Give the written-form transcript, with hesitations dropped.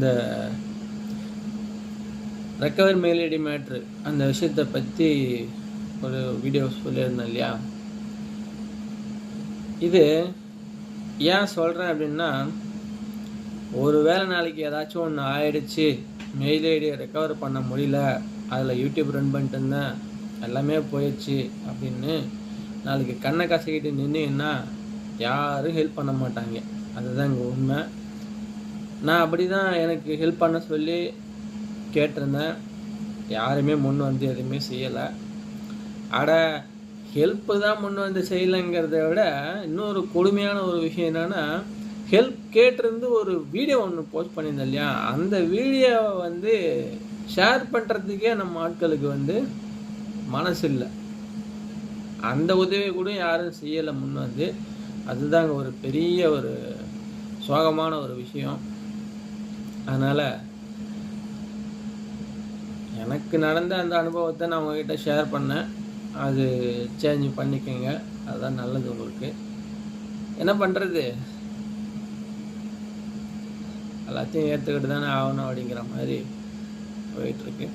அந்த recover mail ID matter அந்த விஷயத்தை பற்றி ஒரு வீடியோ சொல்லியிருந்தேன் இல்லையா. இது ஏன் சொல்கிறேன் அப்படின்னா, ஒரு வேளை நாளைக்கு ஏதாச்சும் ஒன்று ஆயிடுச்சு, மெயில் ஐடியை ரெக்கவர் பண்ண முடியல, அதில் யூடியூப் ரன் பண்ணிட்டு இருந்தேன், எல்லாமே போயிடுச்சு அப்படின்னு நாளைக்கு கண்ணை கசக்கிட்டு நின்னீங்கன்னா யாரும் ஹெல்ப் பண்ண மாட்டாங்க. அதுதான் இங்கே உண்மை. நான் அப்படி தான் எனக்கு ஹெல்ப் பண்ண சொல்லி கேட்டிருந்தேன். யாருமே முன் வந்து எதுவுமே செய்யலை. அட ஹெல்ப்பு தான் முன் வந்து செய்யலைங்கிறத விட இன்னொரு கொடுமையான ஒரு விஷயம் என்னென்னா, ஹெல்ப் கேட்டிருந்து ஒரு வீடியோ ஒன்று போஸ்ட் பண்ணியிருந்தேன் இல்லையா, அந்த வீடியோவை வந்து ஷேர் பண்ணுறதுக்கே நம்ம ஆட்களுக்கு வந்து மனசு இல்லை. அந்த உதவி கூட யாரும் செய்யலை முன் வந்து. அதுதாங்க ஒரு பெரிய ஒரு சோகமான ஒரு விஷயம். அதனால் எனக்கு நடந்த அந்த அனுபவத்தை நான் உங்ககிட்ட ஷேர் பண்ணேன். அது சேஞ்ச் பண்ணிக்கோங்க, அதுதான் நல்லது உங்களுக்கு. என்ன பண்ணுறது, எல்லாத்தையும் ஏற்றுக்கிட்டு தானே ஆகணும் அப்படிங்கிற மாதிரி போயிட்டுருக்கு.